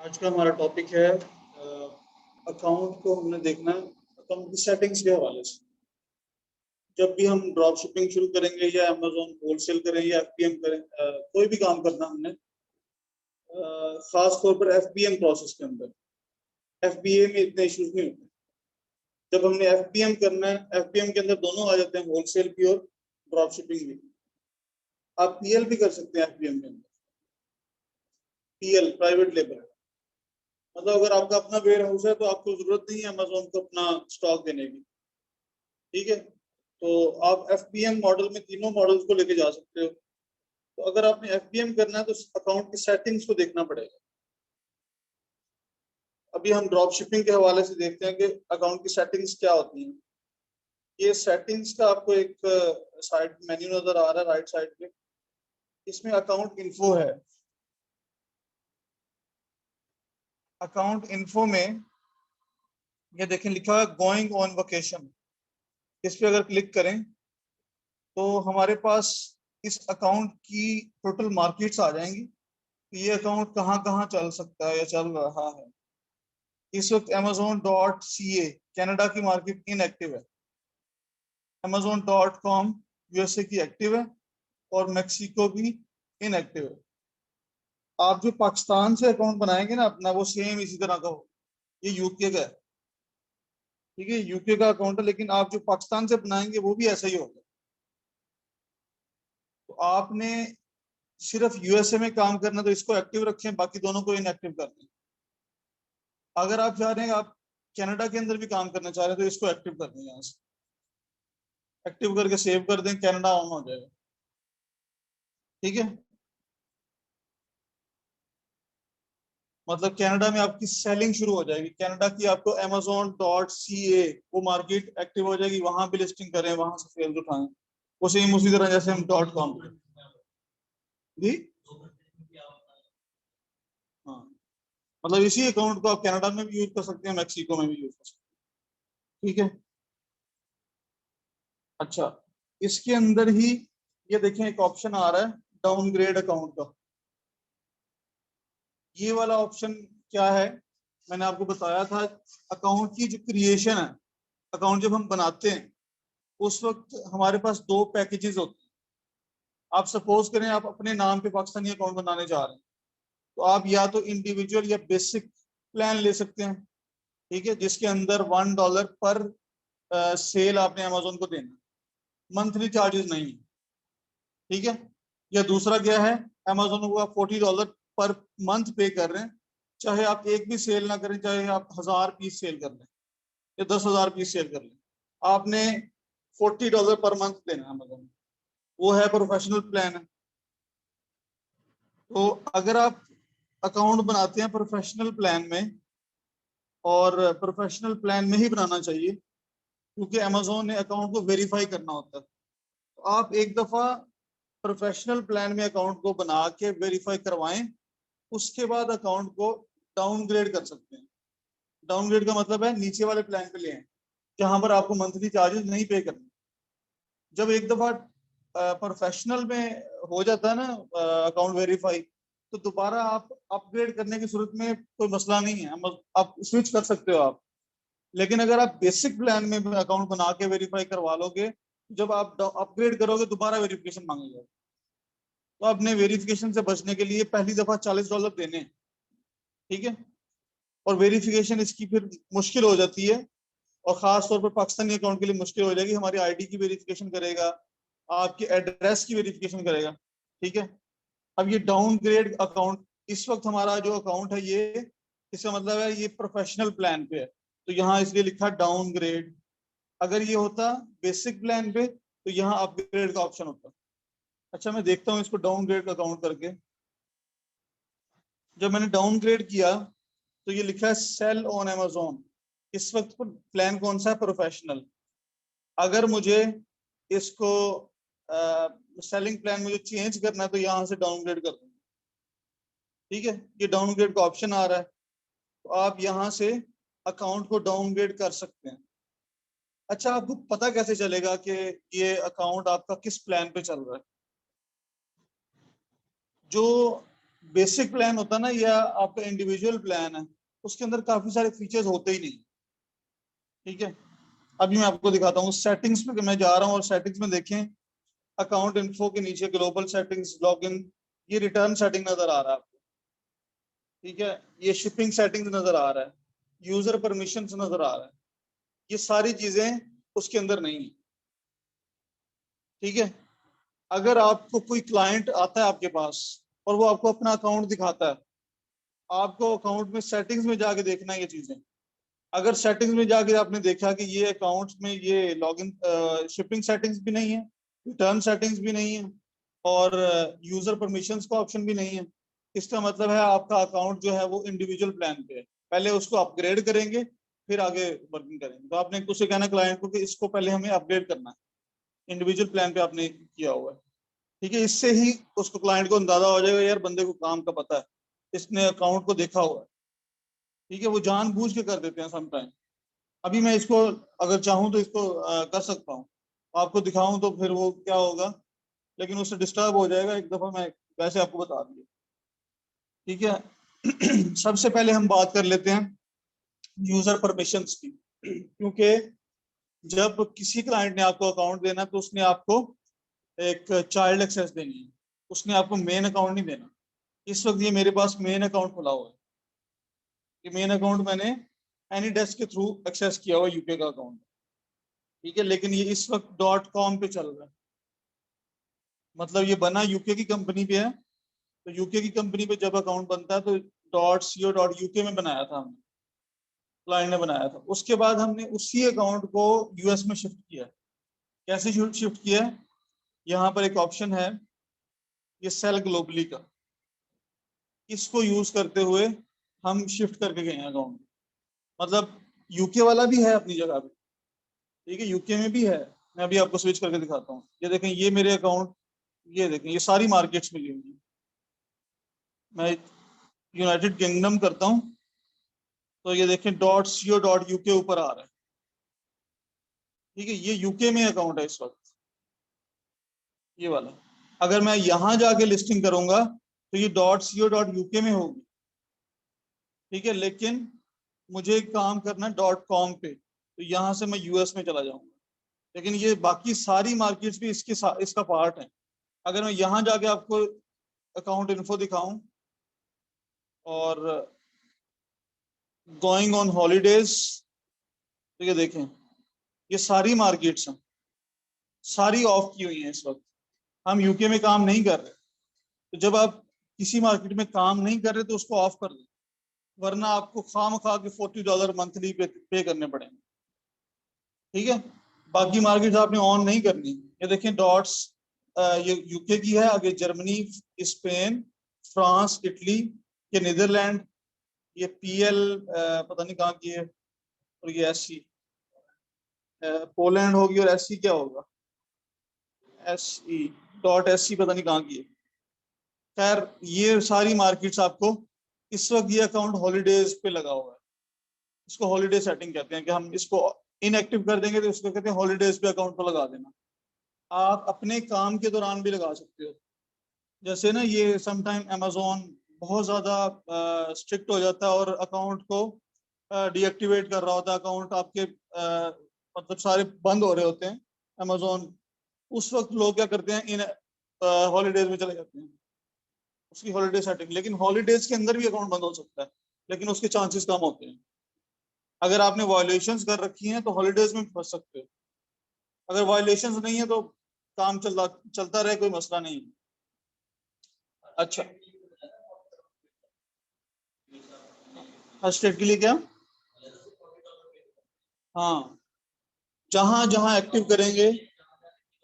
आज का हमारा टॉपिक है अकाउंट को हमने देखना है अकाउंट की सेटिंग्स के हवाले से। जब भी हम ड्रॉप शिपिंग शुरू करेंगे या अमेजोन होलसेल करें या एफबीएम करें, कोई भी काम करना हमने, खास तौर पर एफबीएम प्रोसेस के अंदर एफबीए में इतने इश्यूज नहीं होते। जब हमने एफबीएम करना है, एफबीएम के अंदर दोनों आ जाते हैं, होलसेल भी और ड्रॉप शिपिंग भी। आप पीएल भी कर सकते हैं एफबीएम के अंदर। पीएल प्राइवेट लेबर है, मतलब अगर आपका अपना वेयर हाउस है तो आपको जरूरत नहीं है अमेजोन को अपना स्टॉक देने की। ठीक है, तो आप एफबीएम मॉडल में तीनों मॉडल्स को लेके जा सकते हो। तो अगर आपने एफबीएम करना है तो अकाउंट की सेटिंग्स को देखना पड़ेगा। अभी हम ड्रॉप शिपिंग के हवाले से देखते हैं कि अकाउंट की सेटिंग्स क्या होती हैं। ये सेटिंग्स का आपको एक साइड मेन्यू नजर आ रहा है राइट साइड पे। इसमें अकाउंट इन्फो है। अकाउंट इन्फो में ये देखें लिखा है गोइंग ऑन वेकेशन। इस पे अगर क्लिक करें तो हमारे पास इस अकाउंट की टोटल मार्केट्स आ जाएंगी। ये अकाउंट कहाँ कहाँ चल सकता है या चल रहा है। इस वक्त Amazon.ca कनाडा की मार्केट इनएक्टिव है। Amazon.com यूएसए की एक्टिव है और मेक्सिको भी इनएक्टिव है। आप जो पाकिस्तान से अकाउंट बनाएंगे ना अपना, वो सेम इसी तरह का हो। ये यूके का है, ठीक है, यूके का अकाउंट है, लेकिन आप जो पाकिस्तान से बनाएंगे वो भी ऐसा ही होगा। तो आपने सिर्फ यूएसए में काम करना तो इसको एक्टिव रखें, बाकी दोनों को इनएक्टिव कर दें। अगर आप चाह रहे हैं आप कनाडा के अंदर भी काम करना चाह रहे हैं तो इसको एक्टिव कर दें, यहाँ से एक्टिव करके सेव कर दें, कनाडा ऑन हो जाएगा। ठीक है, मतलब कनाडा में आपकी सेलिंग शुरू हो जाएगी। कनाडा की आपको Amazon.ca वो मार्केट एक्टिव हो जाएगी, वहां भी लिस्टिंग करें, वहां से सेल्स उठाएं। वो सेम उसी तरह जैसे हम .com जी, हाँ, मतलब इसी अकाउंट को आप कनाडा में भी यूज कर सकते हैं, मैक्सिको में भी यूज कर सकते हैं। ठीक है, अच्छा, इसके अंदर ही ये देखें एक ऑप्शन आ रहा है डाउनग्रेड अकाउंट का। ये वाला ऑप्शन क्या है, मैंने आपको बताया था अकाउंट की जो क्रिएशन है, अकाउंट जब हम बनाते हैं उस वक्त हमारे पास दो पैकेजेस होते हैं। आप सपोज करें आप अपने नाम पे पाकिस्तानी अकाउंट बनाने जा रहे हैं, तो आप या तो इंडिविजुअल या बेसिक प्लान ले सकते हैं। ठीक है, जिसके अंदर $1 पर सेल आपने अमेजोन को देना, मंथली चार्जेस नहीं है। ठीक है, या दूसरा क्या है, अमेजोन को आप $40 पर मंथ पे कर रहे हैं, चाहे आप एक भी सेल ना करें, चाहे आप 1000 पीस सेल कर लें या 10,000 पीस सेल कर लें, आपने $40 पर मंथ देना अमेजोन। वो है प्रोफेशनल प्लान है। तो अगर आप अकाउंट बनाते हैं प्रोफेशनल प्लान में, और प्रोफेशनल प्लान में ही बनाना चाहिए क्योंकि अमेजोन ने अकाउंट को वेरीफाई करना होता है, तो आप एक दफा प्रोफेशनल प्लान में अकाउंट को बना के वेरीफाई करवाएं, उसके बाद अकाउंट को डाउनग्रेड कर सकते हैं। डाउनग्रेड का मतलब है नीचे वाले प्लान पे ले आए जहां पर आपको मंथली चार्जेस नहीं पे करने। जब एक दफा प्रोफेशनल में हो जाता है ना अकाउंट वेरीफाई, तो दोबारा आप अपग्रेड करने की सूरत में कोई मसला नहीं है, आप स्विच कर सकते हो आप। लेकिन अगर आप बेसिक प्लान में अकाउंट बना के वेरीफाई करवा लोगे, जब आप अपग्रेड करोगे दोबारा वेरिफिकेशन मांगेगा। तो अपने वेरिफिकेशन से बचने के लिए पहली दफा $40 देने हैं। ठीक है, और वेरिफिकेशन इसकी फिर मुश्किल हो जाती है, और खास तौर पर पाकिस्तानी अकाउंट के लिए मुश्किल हो जाएगी। हमारी आईडी की वेरिफिकेशन करेगा, आपके एड्रेस की वेरिफिकेशन करेगा। ठीक है, अब ये डाउनग्रेड अकाउंट, इस वक्त हमारा जो अकाउंट है ये, इसका मतलब है ये प्रोफेशनल प्लान पे है, तो यहाँ इसलिए लिखा डाउनग्रेड। अगर ये होता बेसिक प्लान पे तो यहाँ अपग्रेड का ऑप्शन होता। अच्छा, मैं देखता हूँ इसको डाउनग्रेड का अकाउंट करके। जब मैंने डाउनग्रेड किया तो ये लिखा है सेल ऑन अमेजोन। इस वक्त प्लान कौन सा है, प्रोफेशनल। अगर मुझे इसको सेलिंग प्लान मुझे चेंज करना है तो यहाँ से डाउनग्रेड कर दूंगा। ठीक है, ये डाउनग्रेड का ऑप्शन आ रहा है, तो आप यहाँ से अकाउंट को डाउनग्रेड कर सकते हैं। अच्छा, आपको पता कैसे चलेगा कि ये अकाउंट आपका किस प्लान पे चल रहा है? जो बेसिक प्लान होता है ना या आपका इंडिविजुअल प्लान है, उसके अंदर काफी सारे फीचर्स होते ही नहीं। ठीक है, अभी मैं आपको दिखाता हूँ। सेटिंग्स में मैं जा रहा हूँ और सेटिंग्स में देखें, अकाउंट इन्फो के नीचे ग्लोबल सेटिंग्स, लॉगिन, ये रिटर्न सेटिंग नजर आ रहा है आपको। ठीक है, ये शिपिंग सेटिंग्स नजर आ रहा है, यूजर परमिशंस नजर आ रहा है, ये सारी चीजें उसके अंदर नहीं है। ठीक है, अगर आपको कोई क्लाइंट आता है आपके पास और वो आपको अपना अकाउंट दिखाता है, आपको अकाउंट में सेटिंग्स में जाके देखना है ये चीजें। अगर सेटिंग्स में जाके आपने देखा कि ये अकाउंट में ये लॉगिन शिपिंग सेटिंग्स भी नहीं है, रिटर्न सेटिंग्स भी नहीं है, और यूजर परमिशंस का ऑप्शन भी नहीं है, इसका मतलब है आपका अकाउंट जो है वो इंडिविजुअल प्लान पे है। पहले उसको अपग्रेड करेंगे, फिर आगे वर्किंग करेंगे। तो आपने उसे कहना क्लाइंट को कि इसको पहले हमें अपग्रेड करना है, इंडिविजुअल प्लान पे आपने किया हुआ है। ठीक है, इससे ही उसको क्लाइंट को अंदाजा हो जाएगा यार बंदे को काम का पता है, इसने अकाउंट को देखा हुआ है। ठीक है, वो जानबूझ के कर देते हैं समटाइम। अभी मैं इसको अगर चाहूँ तो इसको कर सकता हूँ, आपको दिखाऊं तो फिर वो क्या होगा, लेकिन उससे डिस्टर्ब हो जाएगा। एक दफा मैं वैसे आपको बता दिया। ठीक है सबसे पहले हम बात कर लेते हैं यूजर परमिशंस की, क्योंकि जब किसी क्लाइंट ने आपको अकाउंट देना तो उसने आपको एक चाइल्ड एक्सेस देनी है, उसने आपको मेन अकाउंट नहीं देना। इस वक्त ये मेरे पास मेन अकाउंट खुला हुआ है, ये मेन अकाउंट मैंने एनी डेस्क के थ्रू एक्सेस किया हुआ यूके का अकाउंट। ठीक है, लेकिन ये इस वक्त डॉट कॉम पे चल रहा है, मतलब ये बना यूके की कंपनी पे है। तो यूके की कंपनी पे जब अकाउंट बनता है तो .co.uk में बनाया था हमने, क्लाइंट ने बनाया था। उसके बाद हमने उसी अकाउंट को यूएस में शिफ्ट किया। कैसे शिफ्ट किया? यहाँ पर एक ऑप्शन है, ये सेल ग्लोबली का, इसको यूज करते हुए हम शिफ्ट करके गए हैं अकाउंट। मतलब यूके वाला भी है अपनी जगह पे, ठीक है, यूके में भी है। मैं अभी आपको स्विच करके दिखाता हूँ। ये देखें, ये मेरे अकाउंट, ये देखें, ये सारी मार्केट्स मिली हुई है। मैं यूनाइटेड किंगडम करता हूँ तो ये देखें .co.uk ऊपर आ रहा है। ठीक है, ये यूके में अकाउंट है इस वक्त, ये वाला। अगर मैं यहाँ जाके लिस्टिंग करूंगा तो ये .co.uk में होगी। ठीक है, लेकिन मुझे काम करना है .com पे, तो यहाँ से मैं यूएस में चला जाऊंगा। लेकिन ये बाकी सारी मार्केट्स भी इसका पार्ट है। अगर मैं यहाँ जाके आपको अकाउंट इन्फो दिखाऊं और गोइंग ऑन हॉलीडेज, तो ये देखें, ये सारी मार्केट्स हैं, सारी ऑफ की हुई हैं इस वक्त। हम यूके में काम नहीं कर रहे। तो जब आप किसी मार्केट में काम नहीं कर रहे तो उसको ऑफ कर दें, वरना आपको खाम खा के $40 मंथली पे करने पड़ेंगे। ठीक है, बाकी मार्केट आपने ऑन नहीं करनी। ये देखें डॉट्स, ये यूके की है, आगे जर्मनी, स्पेन, फ्रांस, इटली, ये नीदरलैंड, ये पीएल पता नहीं कहाँ की है, और ये एससी पोलैंड होगी, और एससी क्या होगा, SE.SC पता नहीं कहाँ की है। खैर, ये सारी मार्केट्स आपको, इस वक्त ये अकाउंट हॉलीडेज पे लगा हुआ है, इसको हॉलीडे सेटिंग कहते हैं, कि हम इसको इनएक्टिव कर देंगे तो इसको कहते हैं हॉलीडेज पे अकाउंट को लगा देना। आप अपने काम के दौरान भी लगा सकते हो। जैसे ना ये समटाइम अमेजोन बहुत ज्यादा स्ट्रिक्ट हो जाता है और अकाउंट को डीएक्टिवेट कर रहा होता है, अकाउंट आपके मतलब सारे बंद हो रहे होते हैं अमेजोन। उस वक्त लोग क्या करते हैं, इन हॉलीडेज में चले जाते हैं, उसकी हॉलीडे सेटिंग। लेकिन हॉलीडेज के अंदर भी अकाउंट बंद हो सकता है, लेकिन उसके चांसेस कम होते हैं। अगर आपने वायलेशंस कर रखी हैं तो हॉलीडेज में फंस सकते हो। अगर वायलेशंस नहीं है तो काम चलता रहे, कोई मसला नहीं। अच्छा, स्टेट के लिए क्या? हाँ, जहां जहां एक्टिव करेंगे,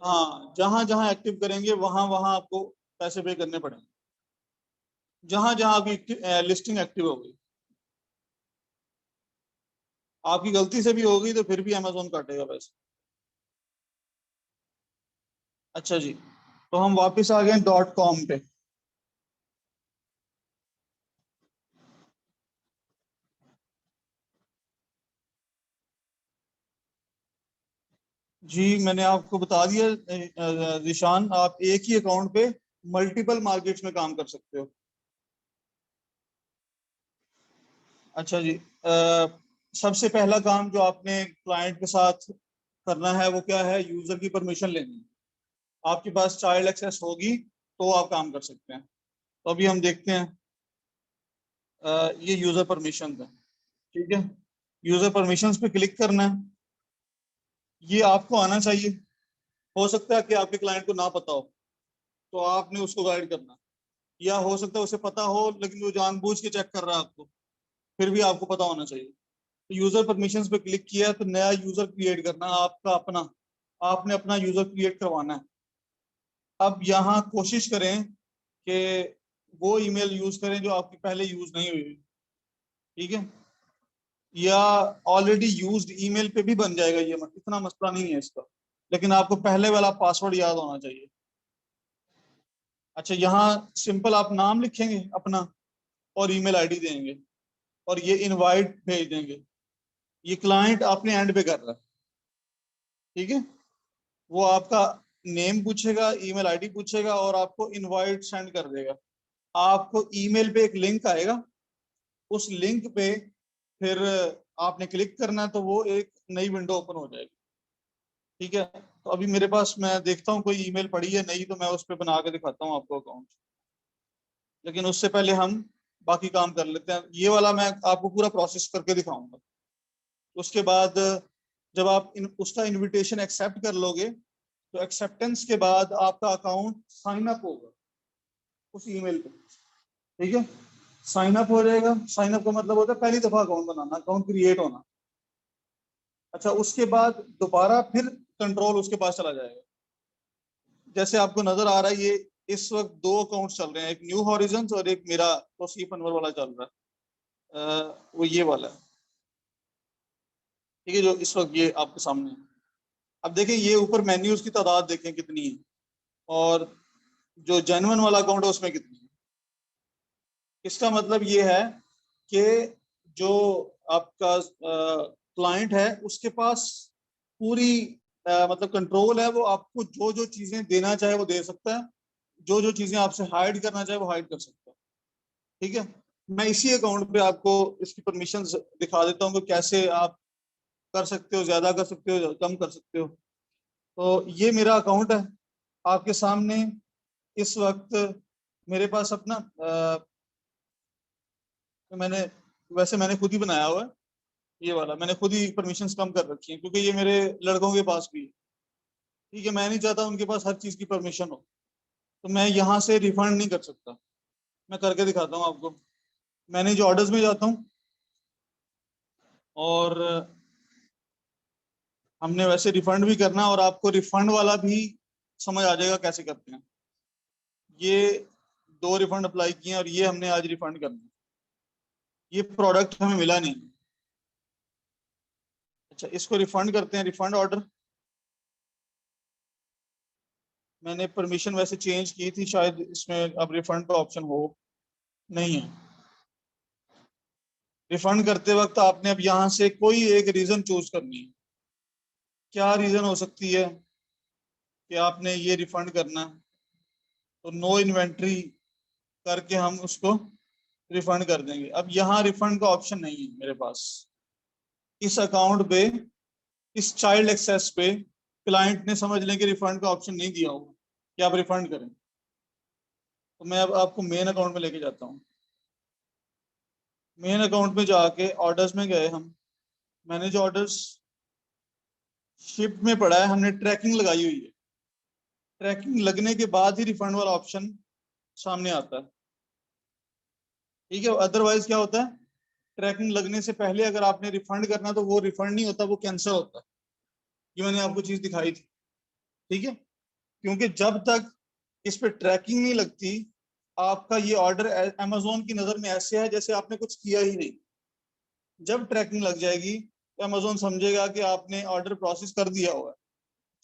हाँ जहां जहां एक्टिव करेंगे वहां वहां आपको पैसे पे करने पड़ेंगे, जहां जहां आपकी लिस्टिंग एक्टिव होगी। आपकी गलती से भी होगी तो फिर भी अमेजोन काटेगा पैसे। अच्छा जी, तो हम वापस आ गए .com पे। जी मैंने आपको बता दिया निशान, आप एक ही अकाउंट पे मल्टीपल मार्केट्स में काम कर सकते हो। अच्छा जी, सबसे पहला काम जो आपने क्लाइंट के साथ करना है वो क्या है? यूजर की परमिशन लेनी है। आपके पास चाइल्ड एक्सेस होगी तो आप काम कर सकते हैं। तो अभी हम देखते हैं, ये यूजर परमिशन है। ठीक है, यूजर परमिशंस पे क्लिक करना है। ये आपको आना चाहिए। हो सकता है कि आपके क्लाइंट को ना पता हो, तो आपने उसको गाइड करना, या हो सकता है उसे पता हो लेकिन वो जानबूझ के चेक कर रहा है आपको, फिर भी आपको पता होना चाहिए। तो यूजर परमिशंस पे क्लिक किया तो नया यूजर क्रिएट करना आपका अपना, आपने अपना यूजर क्रिएट करवाना है। अब यहाँ कोशिश करें कि वो ईमेल यूज करें जो आपकी पहले यूज नहीं हुई। ठीक है, या ऑलरेडी यूज्ड ईमेल पे भी बन जाएगा, ये इतना मसला नहीं है इसका, लेकिन आपको पहले वाला पासवर्ड याद होना चाहिए। अच्छा, यहाँ सिंपल आप नाम लिखेंगे अपना और ईमेल आईडी देंगे और ये इनवाइट भेज देंगे। ये क्लाइंट अपने एंड पे कर रहा है। ठीक है, वो आपका नेम पूछेगा, ईमेल आईडी पूछेगा और आपको इनवाइट सेंड कर देगा। आपको ईमेल पे एक लिंक आएगा, उस लिंक पे फिर आपने क्लिक करना है तो वो एक नई विंडो ओपन हो जाएगी। ठीक है, तो अभी मेरे पास, मैं देखता हूँ कोई ईमेल पड़ी है नहीं, तो मैं उस पर बना के दिखाता हूँ आपको अकाउंट। लेकिन उससे पहले हम बाकी काम कर लेते हैं। ये वाला मैं आपको पूरा प्रोसेस करके दिखाऊंगा। उसके बाद जब आप उसका इनविटेशन एक्सेप्ट कर लोगे तो एक्सेप्टेंस के बाद आपका अकाउंट साइन अप होगा उस ईमेल पे। ठीक है, साइन अप हो जाएगा। साइन अप का मतलब होता है पहली दफा अकाउंट बनाना, अकाउंट क्रिएट होना। अच्छा, उसके बाद दोबारा फिर कंट्रोल उसके पास चला जाएगा। जैसे आपको नजर आ रहा है, ये इस वक्त दो अकाउंट चल रहे हैं, एक न्यू हॉरिजन्स और एक मेरा तौसीफ अनवर वाला चल रहा है। वो ये वाला है। ठीक है, जो इस वक्त ये आपके सामने है। अब देखें, ये ऊपर मेन्यूज की तादाद देखें कितनी है, और जो जेन्युइन वाला अकाउंट है उसमें कितनी है। इसका मतलब ये है कि जो आपका क्लाइंट है उसके पास पूरी मतलब कंट्रोल है। वो आपको जो जो चीजें देना चाहे वो दे सकता है, जो जो चीजें आपसे हाइड करना चाहे वो हाइड कर सकता है। ठीक है, मैं इसी अकाउंट पे आपको इसकी परमिशन दिखा देता हूँ कि कैसे आप कर सकते हो, ज्यादा कर सकते हो, कम कर सकते हो। तो ये मेरा अकाउंट है आपके सामने इस वक्त। मेरे पास अपना मैंने, वैसे मैंने खुद ही बनाया हुआ है। ये वाला मैंने खुद ही परमिशंस कम कर रखी है क्योंकि ये मेरे लड़कों के पास भी है। ठीक है, मैं नहीं चाहता उनके पास हर चीज की परमिशन हो, तो मैं यहाँ से रिफंड नहीं कर सकता। मैं करके दिखाता हूँ आपको। मैनेज ऑर्डर्स में जाता हूँ और हमने वैसे रिफंड भी करना है और आपको रिफंड वाला भी समझ आ जाएगा कैसे करते हैं। ये दो रिफंड अप्लाई किए हैं और ये हमने आज रिफंड करना है। ये प्रोडक्ट हमें मिला नहीं। अच्छा, इसको रिफंड करते हैं, रिफंड ऑर्डर। मैंने परमिशन वैसे चेंज की थी, शायद इसमें अब रिफंड का ऑप्शन हो, नहीं है। रिफंड करते वक्त आपने अब यहाँ से कोई एक रीजन चूज करनी है। क्या रीजन हो सकती है कि आपने ये रिफंड करना है? तो नो इन्वेंट्री करके हम उसको रिफंड कर देंगे। अब यहाँ रिफंड का ऑप्शन नहीं है मेरे पास इस अकाउंट पे। इस चाइल्ड एक्सेस पे क्लाइंट ने समझ लें कि रिफंड का ऑप्शन नहीं दिया होगा कि आप रिफंड करें। तो मैं अब आपको मेन अकाउंट में लेके जाता हूँ। मेन अकाउंट में जाके ऑर्डर्स में गए हम, मैनेज ऑर्डर्स, शिफ्ट में पड़ा है, हमने ट्रैकिंग लगाई हुई है। ट्रैकिंग लगने के बाद ही रिफंड वाला ऑप्शन सामने आता है। ठीक है, अदरवाइज क्या होता है, ट्रैकिंग लगने से पहले अगर आपने रिफंड करना तो वो रिफंड नहीं होता, वो कैंसिल होता है। ये मैंने आपको चीज दिखाई थी। ठीक है, क्योंकि जब तक इस पे ट्रैकिंग नहीं लगती, आपका ये ऑर्डर अमेजोन की नजर में ऐसे है जैसे आपने कुछ किया ही नहीं। जब ट्रैकिंग लग जाएगी तो अमेजोन समझेगा कि आपने ऑर्डर प्रोसेस कर दिया हुआ है,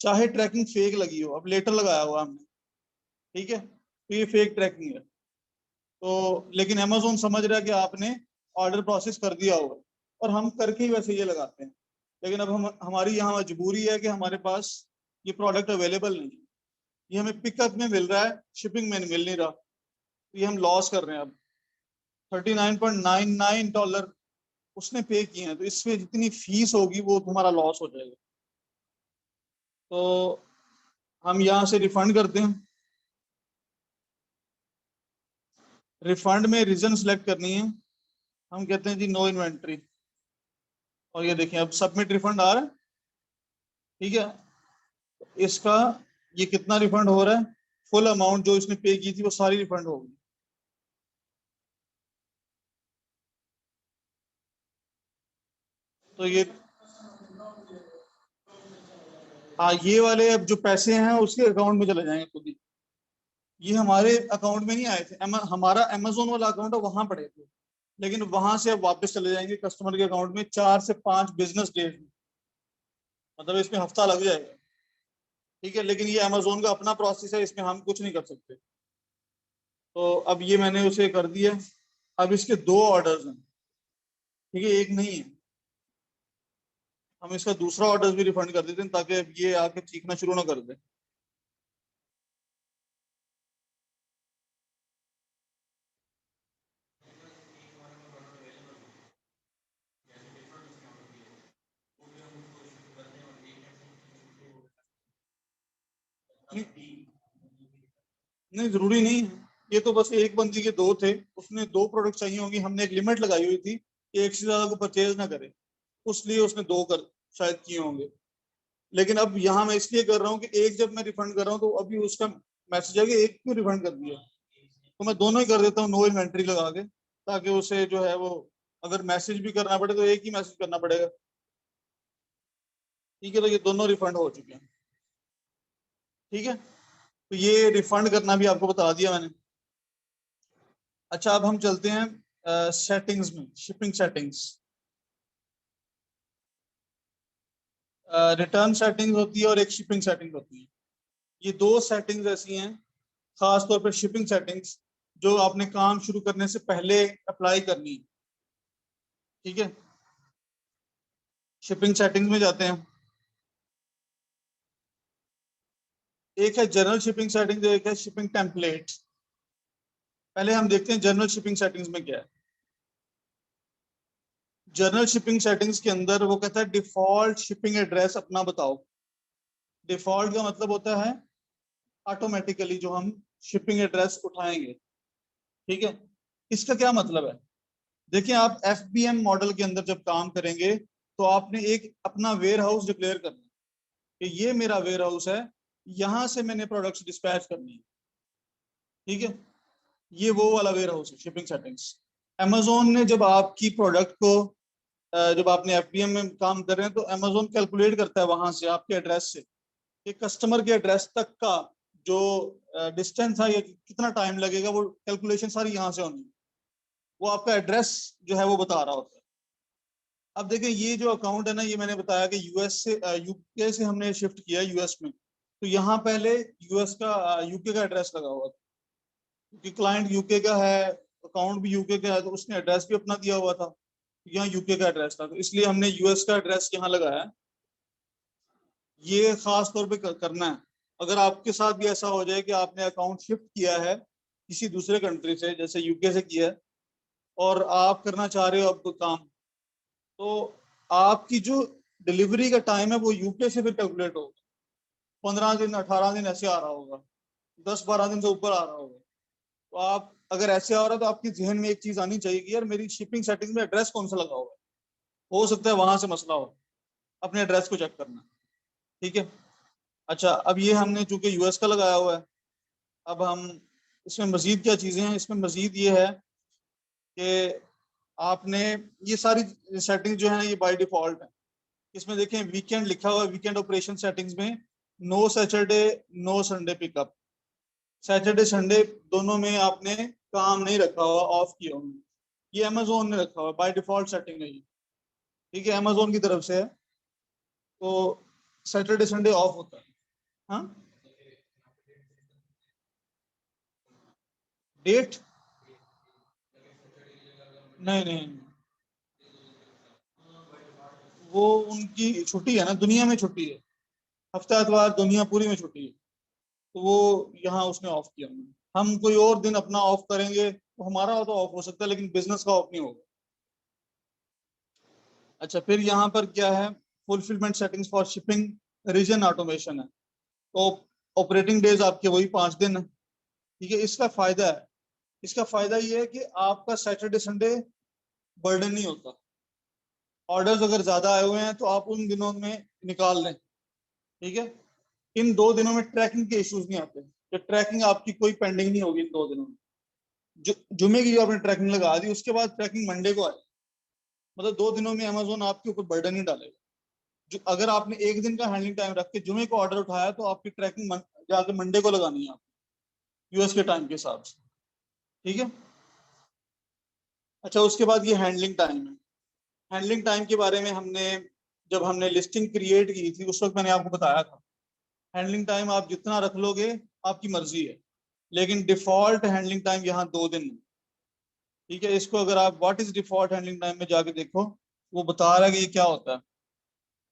चाहे ट्रैकिंग फेक लगी हो। अब लेटर लगाया हुआ हमने, ठीक है, तो ये फेक ट्रैकिंग है। तो लेकिन अमेजोन समझ रहा है कि आपने ऑर्डर प्रोसेस कर दिया होगा, और हम करके ही वैसे ये लगाते हैं। लेकिन अब हम, हमारी यहाँ मजबूरी है कि हमारे पास ये प्रोडक्ट अवेलेबल नहीं है। ये हमें पिकअप में मिल रहा है, शिपिंग में मिल नहीं रहा, तो ये हम लॉस कर रहे हैं अब $39.99 उसने पे किए हैं, तो इसमें जितनी फीस होगी वो तुम्हारा लॉस हो जाएगा। तो हम यहाँ से रिफंड करते हैं। रिफंड में रीजन सेलेक्ट करनी है, हम कहते हैं जी नो इन्वेंट्री, और ये देखिए अब सबमिट रिफंड आ रहा है। ठीक है, इसका ये कितना रिफंड हो रहा है, फुल अमाउंट जो इसने पे की थी वो सारी रिफंड होगी। तो ये, हाँ ये वाले अब जो पैसे हैं उसके अकाउंट में चले जाएंगे खुद ही। ये हमारे अकाउंट में नहीं आए थे, हमारा अमेजोन वाला अकाउंट है वहां पड़े थे, लेकिन वहां से अब वापस चले जाएंगे कस्टमर के अकाउंट में 4 से 5 बिजनेस डेज में, मतलब इसमें हफ्ता लग जाएगा। ठीक है, लेकिन ये अमेजोन का अपना प्रोसेस है, इसमें हम कुछ नहीं कर सकते। तो अब ये मैंने उसे कर दिया। अब इसके 2 ऑर्डर्स हैं, ठीक है, एक नहीं है। हम इसका दूसरा ऑर्डर भी रिफंड कर देते हैं ताकि अब ये आके चीखना शुरू ना कर दे। नहीं, नहीं जरूरी नहीं है, ये तो बस एक बंदी के 2 थे, उसने 2 प्रोडक्ट चाहिए होंगी, हमने एक लिमिट लगाई हुई थी कि एक से ज्यादा को परचेज ना करे, उसलिए उसने 2 कर शायद किए होंगे। लेकिन अब यहाँ मैं इसलिए कर रहा हूँ कि एक जब मैं रिफंड कर रहा हूँ तो अभी उसका मैसेज है कि एक क्यों रिफंड कर दिया, तो मैं दोनों ही कर देता हूँ नो इन्वेंट्री लगा के, ताकि उसे जो है वो अगर मैसेज भी करना पड़े तो एक ही मैसेज करना पड़ेगा। ठीक है, तो ये दोनों रिफंड हो चुके हैं। ठीक है, तो ये रिफंड करना भी आपको बता दिया मैंने। अच्छा, अब हम चलते हैं सेटिंग्स में, शिपिंग सेटिंग्स। रिटर्न सेटिंग्स होती है और एक शिपिंग सेटिंग होती है। ये 2 सेटिंग्स ऐसी हैं, खास तौर पर शिपिंग सेटिंग्स, जो आपने काम शुरू करने से पहले अप्लाई करनी है। ठीक है, शिपिंग सेटिंग्स में जाते हैं। एक है जनरल शिपिंग सेटिंग, एक है शिपिंग टेम्पलेट। पहले हम देखते हैं जनरल शिपिंग सेटिंग्स में क्या है। जनरल शिपिंग सेटिंग्स के अंदर वो कहता है डिफॉल्ट शिपिंग एड्रेस अपना बताओ। डिफॉल्ट का मतलब होता है ऑटोमेटिकली जो हम शिपिंग एड्रेस उठाएंगे। ठीक है, इसका क्या मतलब है, देखिए आप एफबीएम मॉडल के अंदर जब काम करेंगे तो आपने एक अपना वेयर हाउस डिक्लेयर करना है कि ये मेरा वेयर हाउस है, यहां से मैंने प्रोडक्ट्स डिस्पैच करनी है। ठीक है, ये वो वाला वेयर हाउस है शिपिंग सेटिंग्स। अमेजोन ने जब आपकी प्रोडक्ट को जब आपने एफबीएम में काम कर रहे हैं तो अमेजोन कैलकुलेट करता है वहां से आपके एड्रेस से कि कस्टमर के एड्रेस तक का जो डिस्टेंस है या कितना टाइम लगेगा, वो कैलकुलेशन सारी यहाँ से होनी है। वो आपका एड्रेस जो है वो बता रहा होता है। अब देखिए ये जो अकाउंट है ना, ये मैंने बताया कि यूएस से यूके से हमने शिफ्ट किया यूएस में, तो यहाँ पहले यूएस का यूके का एड्रेस लगा हुआ था, क्योंकि क्लाइंट यूके का है, अकाउंट भी यूके का है, तो उसने एड्रेस भी अपना दिया हुआ था, यहाँ यूके का एड्रेस था, तो इसलिए हमने यूएस का एड्रेस यहाँ लगाया। ये खास तौर पे करना है। अगर आपके साथ भी ऐसा हो जाए कि आपने अकाउंट शिफ्ट किया है किसी दूसरे कंट्री से, जैसे यूके से किया है, और आप करना चाह रहे हो अब काम, तो आपकी जो डिलीवरी का टाइम है वो यूके से फिर कैलकुलेट होगा। 15 दिन 18 दिन ऐसे आ रहा होगा, 10-12 दिन से ऊपर आ रहा होगा। तो आप अगर ऐसे आ रहा है तो आपके जहन में एक चीज आनी चाहिए कि यार मेरी शिपिंग सेटिंग में एड्रेस कौन सा लगा हुआ है, हो सकता है वहां से मसला हो, अपने एड्रेस को चेक करना। ठीक है, अच्छा अब ये हमने चूंकि यूएस का लगाया हुआ है, अब हम इसमें मजीद क्या चीजें हैं, इसमें मजीद ये है कि आपने ये सारी सेटिंग जो है ये बाय डिफॉल्ट है। इसमें देखें वीकेंड लिखा हुआ है, वीकेंड ऑपरेशन सेटिंग्स में no Saturday no Sunday pickup, Saturday Sunday दोनों में आपने काम नहीं रखा हुआ, ऑफ किया हुआ, ये अमेजोन ने रखा हुआ बाय डिफॉल्ट सेटिंग है ये। ठीक है, अमेजोन की तरफ से है, तो सैटरडे संडे ऑफ होता है। हाँ, डेट, नहीं नहीं, वो उनकी छुट्टी है ना, दुनिया में छुट्टी है, हफ्ता एतवार दुनिया पूरी में छुट्टी है, तो वो यहाँ उसने ऑफ किया। हम कोई और दिन अपना ऑफ करेंगे तो हमारा तो ऑफ हो सकता है, लेकिन बिजनेस का ऑफ नहीं होगा। अच्छा, फिर यहाँ पर क्या है, fulfilment settings for shipping region automation है। तो ऑपरेटिंग डेज आपके वही 5 दिन है। ठीक है, इसका फायदा ये है कि आपका सैटरडे संडे बर्डन नहीं होता। ऑर्डर्स अगर ज्यादा आए हुए हैं तो आप उन दिनों में निकाल लें। ठीक है, इन 2 दिनों में ट्रैकिंग के इश्यूज नहीं आते, कि ट्रैकिंग आपकी कोई पेंडिंग नहीं होगी इन 2 दिनों में। जुमे की जो आपने ट्रैकिंग लगा दी, उसके बाद ट्रैकिंग मंडे को आए, मतलब 2 दिनों में अमेजोन आपके ऊपर बर्डन नहीं डालेगा। जो अगर आपने एक दिन का हैंडलिंग टाइम रख के जुमे को ऑर्डर उठाया, तो आपकी ट्रैकिंग जाके मंडे को लगानी है आप, यूएस के टाइम के हिसाब से। ठीक है। अच्छा, उसके बाद ये हैंडलिंग टाइम है। हैंडलिंग टाइम के बारे में जब हमने लिस्टिंग क्रिएट की थी, उस वक्त मैंने आपको बताया था, हैंडलिंग टाइम आप जितना रख लोगे आपकी मर्जी है, लेकिन डिफॉल्ट हैंडलिंग टाइम यहाँ 2 दिन है। ठीक है, इसको अगर आप what is default handling time में जाके देखो, वो बता रहा है कि ये क्या होता है।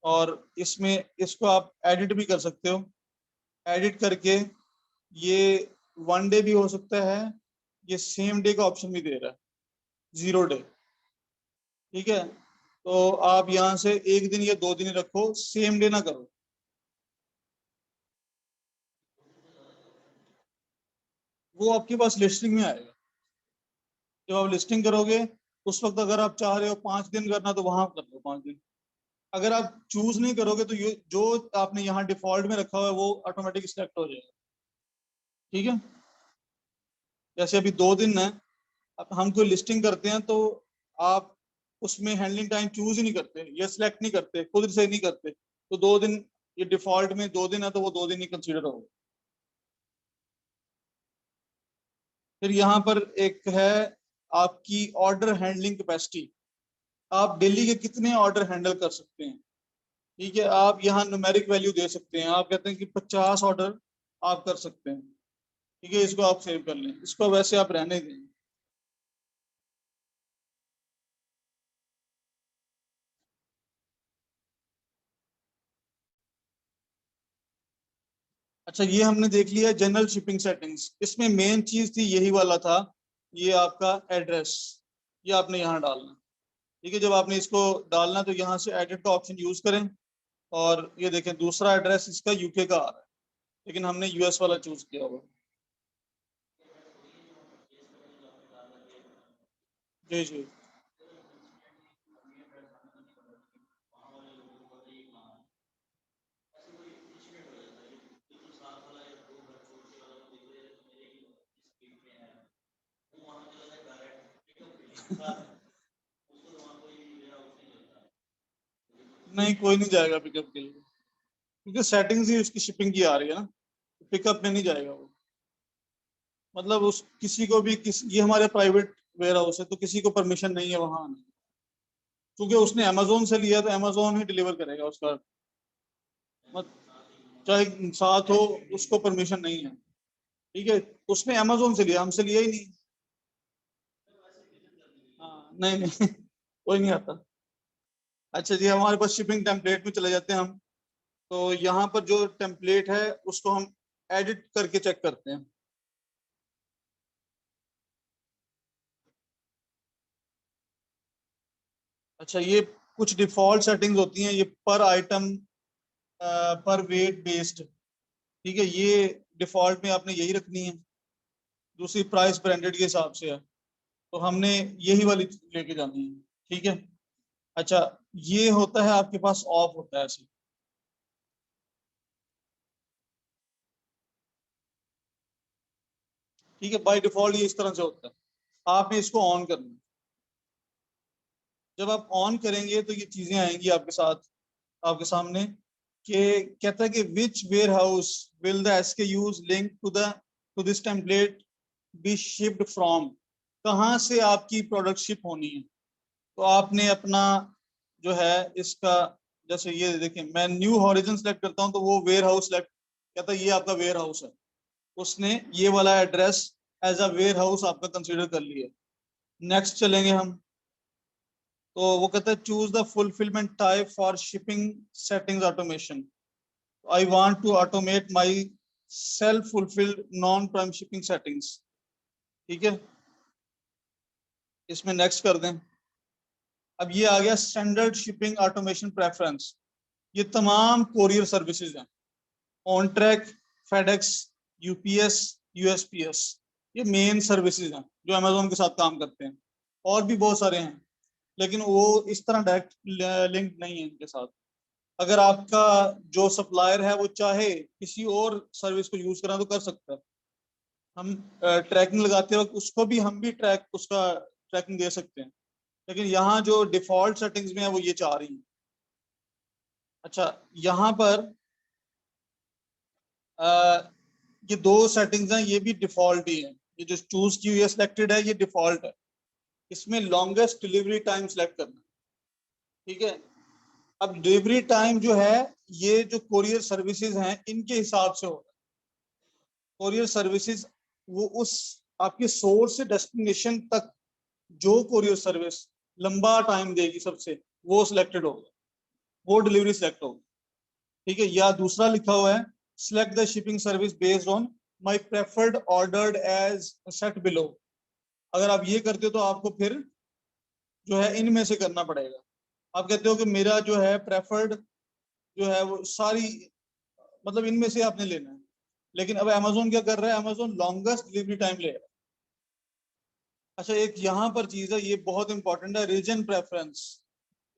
और इसमें इसको आप एडिट भी कर सकते हो। एडिट करके ये 1 डे भी हो सकता है, ये सेम डे का ऑप्शन भी दे रहा है, 0 डे। ठीक है, तो आप यहाँ से एक दिन या 2 दिन रखो, सेम डे ना करो। वो आपके पास लिस्टिंग में आएगा। जब आप लिस्टिंग करोगे, उस वक्त अगर आप चाह रहे हो 5 दिन करना, तो वहां कर लो 5 दिन। अगर आप चूज नहीं करोगे, तो ये जो आपने यहाँ डिफॉल्ट में रखा हुआ है वो ऑटोमेटिक सिलेक्ट हो जाएगा। ठीक है, जैसे अभी 2 दिन है, अब हम कोई लिस्टिंग करते हैं तो आप उसमें हैंडलिंग टाइम चूज ही नहीं करते या सिलेक्ट नहीं करते, खुद से नहीं करते, तो 2 दिन, ये डिफॉल्ट में 2 दिन है तो वो 2 दिन ही कंसीडर होगा। फिर यहाँ पर एक है आपकी ऑर्डर हैंडलिंग कैपेसिटी। आप डेली के कितने ऑर्डर हैंडल कर सकते हैं। ठीक है, आप यहाँ न्यूमेरिक वैल्यू दे सकते हैं, आप कहते हैं कि 50 ऑर्डर आप कर सकते हैं। ठीक है, इसको आप सेव कर लें, इसको वैसे आप रहने दें। अच्छा, ये हमने देख लिया जनरल शिपिंग सेटिंग्स। इसमें मेन चीज थी यही वाला था, ये आपका एड्रेस, ये आपने यहाँ डालना। ठीक है, जब आपने इसको डालना तो यहाँ से एडिट का ऑप्शन यूज करें, और ये देखें दूसरा एड्रेस इसका यूके का आ रहा है, लेकिन हमने यूएस वाला चूज किया हुआ। जी जी। नहीं, कोई नहीं जाएगा पिकअप के लिए, क्योंकि सेटिंग्स ही उसकी शिपिंग की आ रही है ना, पिकअप में नहीं जाएगा वो। मतलब उस किसी को भी ये हमारे प्राइवेट वेयर हाउस है, तो किसी को परमिशन नहीं है वहां आने की। क्योंकि उसने अमेजोन से लिया, तो अमेजोन ही डिलीवर करेगा उसका। मत चाहे साथ हो, उसको परमिशन नहीं है। ठीक है, उसने अमेजोन से लिया, हमसे लिया ही नहीं। हाँ, नहीं नहीं कोई नहीं आता। अच्छा जी, हमारे पास शिपिंग टेम्पलेट में चले जाते हैं हम। तो यहाँ पर जो टेम्पलेट है उसको हम एडिट करके चेक करते हैं। अच्छा, ये कुछ डिफॉल्ट सेटिंग्स होती हैं, ये पर आइटम, पर वेट बेस्ड। ठीक है, ये डिफॉल्ट में आपने यही रखनी है। दूसरी प्राइस ब्रांडेड के हिसाब से है, तो हमने यही वाली लेके जानी है। ठीक है। अच्छा, ये होता है आपके पास ऑफ होता है ऐसे। ठीक है, बाय डिफॉल्ट ये इस तरह से होता है। आपने इसको ऑन करना है। जब आप ऑन करेंगे तो ये चीजें आएंगी आपके साथ, आपके सामने, कि कहता है कि which warehouse will the SKUs link to this template be shipped from. कहाँ से आपकी प्रोडक्ट शिप होनी है। तो आपने अपना जो है इसका, जैसे ये देखिए, मैं न्यू हॉरिजन सेलेक्ट करता हूँ तो वो वेयर हाउस सेलेक्ट, कहता है ये आपका वेयर हाउस है। उसने ये वाला address as a warehouse आपका कंसिडर कर लिया। नेक्स्ट चलेंगे हम, तो वो कहता है choose the fulfilment type for shipping settings automation. I want to automate my self fulfilled non prime shipping settings. ठीक है, इसमें नेक्स्ट कर दें। अब ये आ गया स्टैंडर्ड शिपिंग ऑटोमेशन प्रेफरेंस। ये तमाम कोरियर सर्विसेज हैं, on track, FedEx, UPS, USPS, ये मेन सर्विसेज हैं जो अमेजोन के साथ काम करते हैं। और भी बहुत सारे हैं, लेकिन वो इस तरह डायरेक्ट लिंक नहीं है इनके साथ। अगर आपका जो सप्लायर है वो चाहे किसी और सर्विस को यूज करा तो कर सकता है। हम ट्रैकिंग लगाते वक्त उसको भी हम भी उसका ट्रैकिंग दे सकते हैं, लेकिन यहाँ जो डिफॉल्ट सेटिंग्स में है वो ये चाह रही है। अच्छा, यहाँ पर ये दो सेटिंग्स हैं, ये भी डिफॉल्ट ही है। ये जो चूज की हुई है, सिलेक्टेड है, ये डिफॉल्ट है। इसमें लॉन्गेस्ट डिलीवरी टाइम सेलेक्ट करना, ठीक है। अब डिलीवरी टाइम जो है ये जो कोरियर सर्विसेज हैं इनके हिसाब से होगा। कोरियर सर्विसेज वो उस आपके सोर्स से डेस्टिनेशन तक जो कोरियर सर्विस लंबा टाइम देगी सबसे, वो सिलेक्टेड होगा, वो डिलीवरी सिलेक्ट होगी, ठीक है। या दूसरा लिखा हुआ है, select the shipping service based on my preferred ordered as set below. अगर आप ये करते हो तो आपको फिर जो है इनमें से करना पड़ेगा। आप कहते हो कि मेरा जो है प्रेफर्ड जो है वो सारी, मतलब इनमें से आपने लेना है। लेकिन अब अमेजोन क्या कर रहा है, अमेजोन लॉन्गेस्ट डिलीवरी टाइम ले रहा है। अच्छा, एक यहाँ पर चीज है, ये बहुत इंपॉर्टेंट है, रीजन प्रेफरेंस।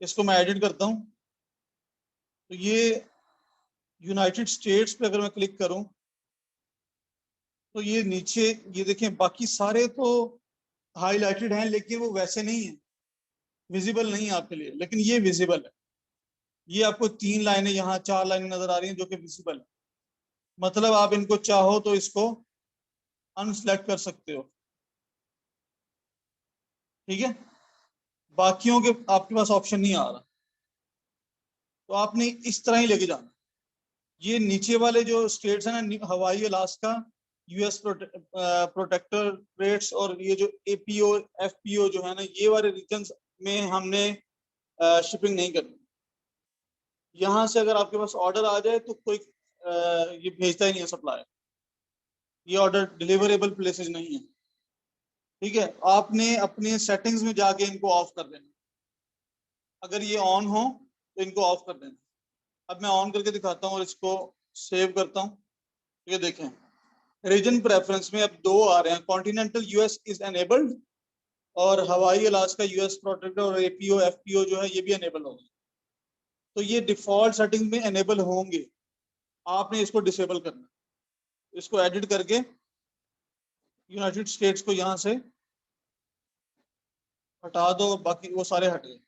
इसको मैं एडिट करता हूँ। तो ये यूनाइटेड स्टेट्स पे अगर मैं क्लिक करूं तो ये नीचे, ये देखें बाकी सारे तो हाईलाइटेड हैं, लेकिन वो वैसे नहीं है, विजिबल नहीं है आपके लिए, लेकिन ये विजिबल है। ये आपको 3 लाइनें, यहाँ 4 लाइनें नजर आ रही हैं जो कि विजिबल है। मतलब आप इनको चाहो तो इसको अनसेलेक्ट कर सकते हो, ठीक है। बाकियों के आपके पास ऑप्शन नहीं आ रहा, तो आपने इस तरह ही लेके जाना। ये नीचे वाले जो स्टेट्स हैं ना, हवाई, अलास्का, यूएस प्रोटेक्टोरेट्स, और ये जो एपीओ एफपीओ जो है ना, ये वाले रीजन में हमने शिपिंग नहीं करनी। यहाँ से अगर आपके पास ऑर्डर आ जाए तो कोई ये भेजता ही नहीं है सप्लायर, ये ऑर्डर डिलीवरेबल प्लेसेस नहीं है, ठीक है। आपने अपने सेटिंग्स में जाके इनको ऑफ कर देना। अगर ये ऑन हो तो इनको ऑफ कर देना। अब मैं ऑन करके दिखाता हूँ और इसको सेव करता हूँ। ये देखें, रीजन प्रेफरेंस में अब 2 आ रहे हैं, कॉन्टिनेंटल यूएस इज एनेबल्ड, और हवाई, अलास्का, यूएस प्रोटेक्टर और एपीओ एफपीओ जो है ये भी एनेबल होंगे। तो ये डिफॉल्ट सेटिंग में एनेबल होंगे, आपने इसको डिसेबल करना। इसको एडिट करके यूनाइटेड स्टेट्स को यहाँ से हटा दो, बाकी वो सारे हट गए।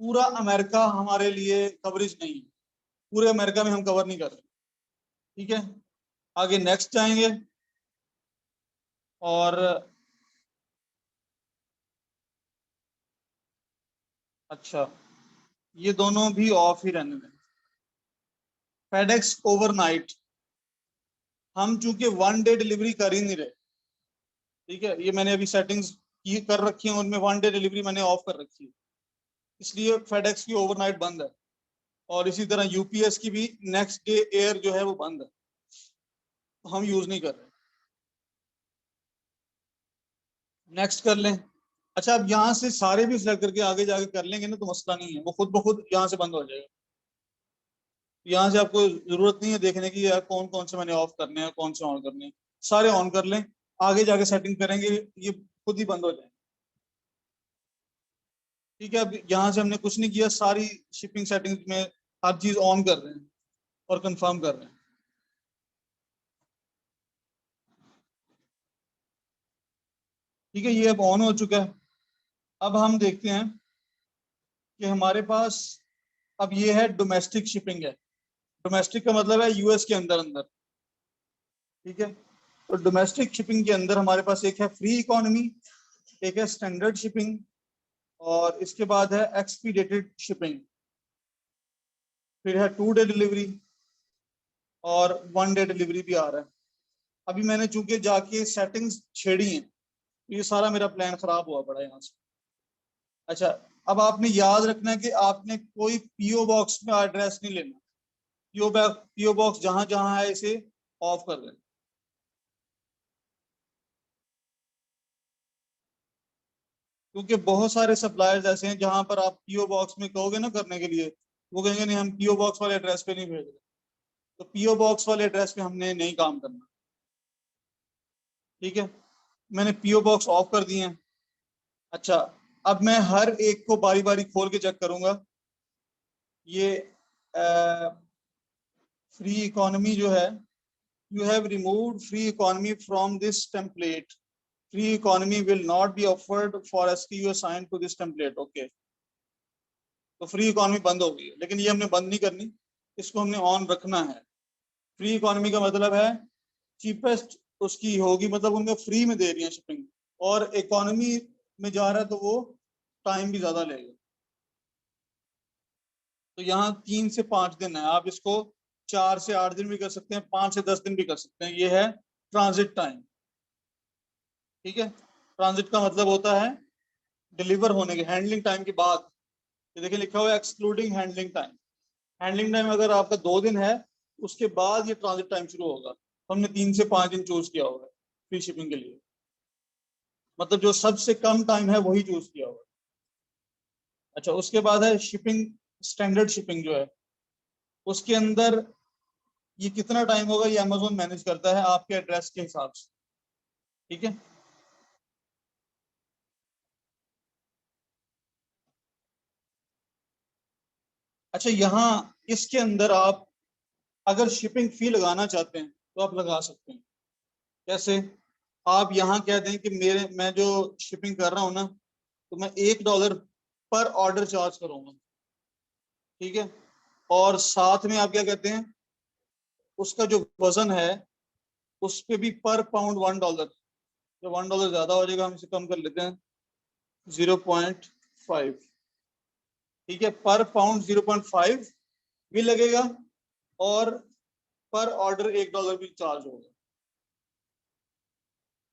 पूरा अमेरिका हमारे लिए कवरेज नहीं है, पूरे अमेरिका में हम कवर नहीं कर रहे, ठीक है। आगे नेक्स्ट जाएंगे, और अच्छा, ये दोनों भी ऑफ ही रहने दें। फेडेक्स ओवरनाइट, हम चूंकि 1 डे डिलीवरी कर ही नहीं रहे, ठीक है। ये मैंने अभी सेटिंग्स की कर रखी है, उनमें 1 डे डिलीवरी मैंने ऑफ कर रखी है, इसलिए फेडेक्स की ओवरनाइट बंद है। और इसी तरह यूपीएस की भी नेक्स्ट डे एयर जो है वो बंद है, तो हम यूज नहीं कर रहे। नेक्स्ट कर लें। अच्छा, अब यहाँ से सारे भी सिलेक्ट करके आगे जाके कर लेंगे ना तो मसला नहीं है, वो खुद ब खुद यहाँ से बंद हो जाएगा। यहाँ से आपको जरूरत नहीं है देखने की यार कौन कौन से मैंने ऑफ करने हैं, कौन से ऑन करने हैं, सारे ऑन कर लें। आगे जाके सेटिंग करेंगे, ये खुद ही बंद हो जाए, ठीक है। अब यहाँ से हमने कुछ नहीं किया, सारी शिपिंग सेटिंग्स में हर चीज ऑन कर रहे हैं और कंफर्म कर रहे हैं, ठीक है। ये अब ऑन हो चुका है। अब हम देखते हैं कि हमारे पास अब ये है डोमेस्टिक शिपिंग है। डोमेस्टिक का मतलब है यूएस के अंदर अंदर, ठीक है। तो डोमेस्टिक शिपिंग के अंदर हमारे पास एक है फ्री इकोनॉमी, एक है स्टैंडर्ड शिपिंग, और इसके बाद है एक्सपीडिटेड शिपिंग, फिर है 2 डे डिलीवरी, और 1 डे डिलीवरी भी आ रहा है। अभी मैंने चूंकि जाके सेटिंग्स छेड़ी हैं, तो ये सारा मेरा प्लान खराब हुआ पड़ा यहाँ से। अच्छा, अब आपने याद रखना है कि आपने कोई पीओ बॉक्स में एड्रेस नहीं लेना। पीओ बॉक्स जहां जहां है इसे ऑफ कर देना। क्योंकि बहुत सारे सप्लायर्स ऐसे हैं जहां पर आप पीओ बॉक्स में कहोगे ना करने के लिए, वो कहेंगे नहीं हम पीओ बॉक्स वाले एड्रेस पे नहीं भेज रहे। तो पीओ बॉक्स वाले एड्रेस पे हमने नहीं काम करना। ठीक है, मैंने पीओ बॉक्स ऑफ कर दिए हैं। अच्छा, अब मैं हर एक को बारी बारी खोल के चेक करूंगा। ये फ्री इकोनॉमी जो है, you have removed free economy from this template. Free economy will not be offered for SKU assigned to this template. Okay. तो फ्री इकोनॉमी बंद हो गई है, लेकिन ये हमने बंद नहीं करनी, इसको हमने ऑन रखना है। फ्री इकोनॉमी का मतलब है चीपेस्ट उसकी होगी, मतलब उनको फ्री में दे रही है शिपिंग, और इकोनॉमी में जा रहा है तो वो टाइम भी ज्यादा लेगा। तो यहाँ 3 से 5 दिन है, आप इसको 4 से 8 दिन भी कर सकते हैं, 5 से 10 दिन भी कर सकते हैं। ये है ट्रांजिट टाइम। ठीक है, ट्रांजिट का मतलब होता है डिलीवर होने के, हैंडलिंग टाइम के बाद। ये देखिए लिखा हुआ है excluding handling time. Handling time अगर आपका 2 दिन है, उसके बाद ये ट्रांजिट टाइम शुरू होगा। तो हमने 3 से 5 दिन चूज किया होगा फ्री शिपिंग के लिए, मतलब जो सबसे कम टाइम है वही चूज किया होगा। अच्छा, उसके बाद है शिपिंग स्टैंडर्ड शिपिंग जो है, उसके अंदर ये कितना टाइम होगा ये अमेज़न मैनेज करता है आपके एड्रेस के हिसाब से। ठीक है, अच्छा यहाँ इसके अंदर आप अगर शिपिंग फी लगाना चाहते हैं तो आप लगा सकते हैं। कैसे? आप यहाँ कह दें कि मैं जो शिपिंग कर रहा हूँ ना, तो मैं $1 पर ऑर्डर चार्ज करूंगा। ठीक है, और साथ में आप क्या कहते हैं, उसका जो वजन है उस पे भी पर पाउंड $1। जो $1 ज्यादा हो जाएगा हम इसे कम कर लेते हैं 0.5। ठीक है, पर पाउंड 0.5 भी लगेगा और पर ऑर्डर $1 भी चार्ज होगा।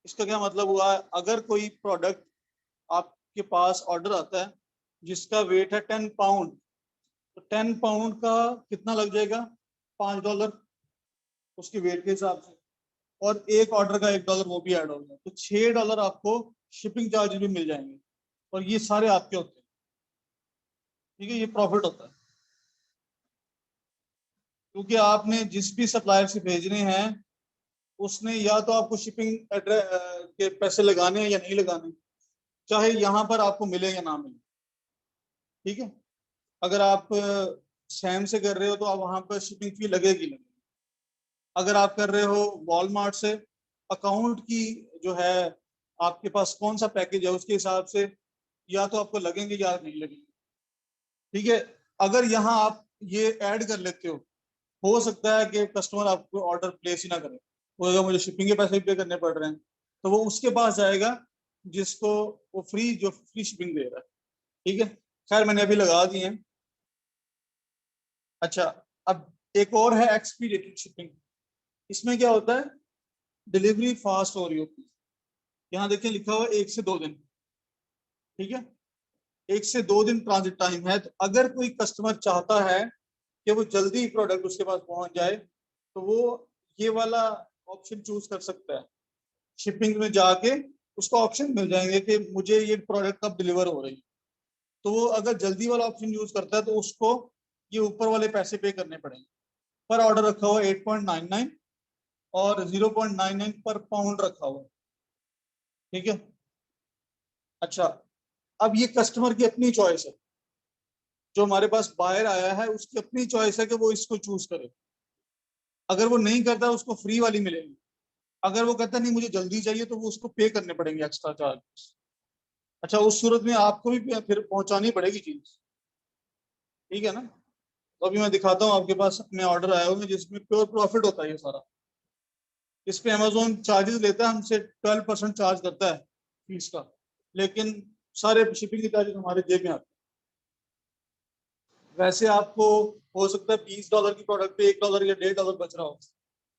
इसका क्या मतलब हुआ, अगर कोई प्रोडक्ट आपके पास ऑर्डर आता है जिसका वेट है 10 पाउंड, तो 10 पाउंड का कितना लग जाएगा, $5 उसके वेट के हिसाब से, और एक ऑर्डर का $1 वो भी ऐड होगा, तो $6 आपको शिपिंग चार्जेस भी मिल जाएंगे, और ये सारे आपके होते हैं। ठीक है, ये प्रॉफिट होता है, क्योंकि आपने जिस भी सप्लायर से भेजने हैं उसने या तो आपको शिपिंग के पैसे लगाने हैं या नहीं लगाने, चाहे यहाँ पर आपको मिले या ना मिले। ठीक है, अगर आप सैम से कर रहे हो तो आप वहां पर शिपिंग फी लगेगी। अगर आप कर रहे हो वॉलमार्ट से, अकाउंट की जो है आपके पास कौन सा पैकेज है उसके हिसाब से या तो आपको लगेंगे या नहीं लगेंगे। ठीक है, अगर यहाँ आप ये ऐड कर लेते हो सकता है कि कस्टमर आपको ऑर्डर प्लेस ही ना करे, वो मुझे शिपिंग के पैसे पे करने पड़ रहे हैं, तो वो उसके पास जाएगा जिसको वो जो फ्री शिपिंग दे रहा है। ठीक है, खैर मैंने अभी लगा दिए हैं। अच्छा, अब एक और है एक्सपीडिटेड शिपिंग। इसमें क्या होता है, डिलीवरी फास्ट हो रही होती है। यहाँ देखिए लिखा हुआ है 1 से 2 दिन। ठीक है, 1 से 2 दिन ट्रांजिट टाइम है। तो अगर कोई कस्टमर चाहता है कि वो जल्दी प्रोडक्ट उसके पास पहुंच जाए, तो वो ये वाला ऑप्शन चूज कर सकता है। शिपिंग में जाके उसको ऑप्शन मिल जाएंगे कि मुझे ये प्रोडक्ट कब डिलीवर हो रही है, तो वो अगर जल्दी वाला ऑप्शन यूज करता है तो उसको ये ऊपर वाले पैसे पे करने पड़ेंगे। पर ऑर्डर रखा हुआ 8.99 और 0.99 पर पाउंड रखा हुआ। ठीक है, अच्छा अब ये कस्टमर की अपनी चॉइस है, जो हमारे पास बायर आया है उसकी अपनी चॉइस है कि वो इसको चूज करे। अगर वो नहीं करता उसको फ्री वाली मिलेगी, अगर वो कहता नहीं मुझे जल्दी चाहिए तो वो उसको पे करने पड़ेंगे एक्स्ट्रा चार्ज। अच्छा, उस सूरत में आपको भी फिर पहुंचानी पड़ेगी चीज। ठीक है ना, तो अभी मैं दिखाता हूँ आपके पास अपने ऑर्डर आए होंगे जिसमें प्योर प्रॉफिट होता है ये सारा। इस पे अमेजोन चार्जेस लेता है हमसे, 12% चार्ज करता है फीस का, लेकिन सारे शिपिंग के चार्जेस हमारे जेब में आते हैं। वैसे आपको हो सकता है $20 की प्रोडक्ट पे $1 या $1.5 बच रहा हो,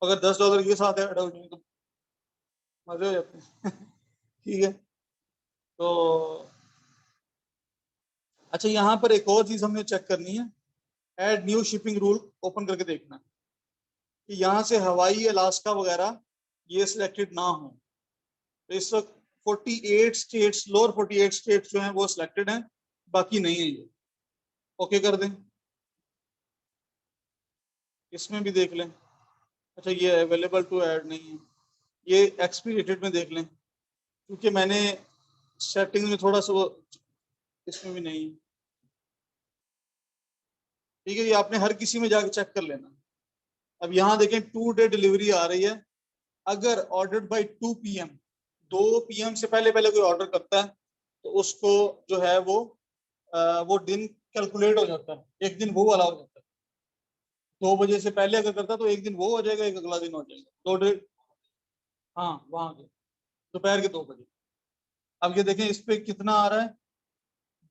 अगर $10 ये साथ ऐड हो जाए तो मजे हो जाते हैं। ठीक है, तो अच्छा यहाँ पर एक और चीज हमने चेक करनी है, add new shipping rule open करके देखना कि यहाँ से हवाई, अलास्का वगैरह ये सिलेक्टेड ना हो। तो इस वक्त 48 स्टेट्स, लोअर 48 स्टेट्स जो हैं वो सिलेक्टेड हैं, बाकी नहीं है ये। ओके कर दें, इसमें भी देख लें। अच्छा ये अवेलेबल टू ऐड नहीं है, ये एक्सपीरियटेड में देख लें, क्योंकि मैंने सेटिंग में थोड़ा सा वो, इसमें भी नहीं है। ठीक है, ये आपने हर किसी में जाकर चेक कर लेना। अब यहाँ देखें 2 डे डिलीवरी आ रही है। अगर ऑर्डर बाय 2 PM, 2 PM से पहले पहले कोई ऑर्डर करता है तो उसको जो है वो दिन कैलकुलेट हो जाता है, एक दिन वो वाला हो जाता है। 2 बजे से पहले अगर करता है तो एक दिन वो हो जाएगा, एक अगला दिन हो जाएगा। 2 डे, हाँ वहां के दोपहर के 2 बजे। अब ये देखें इस पे कितना आ रहा है,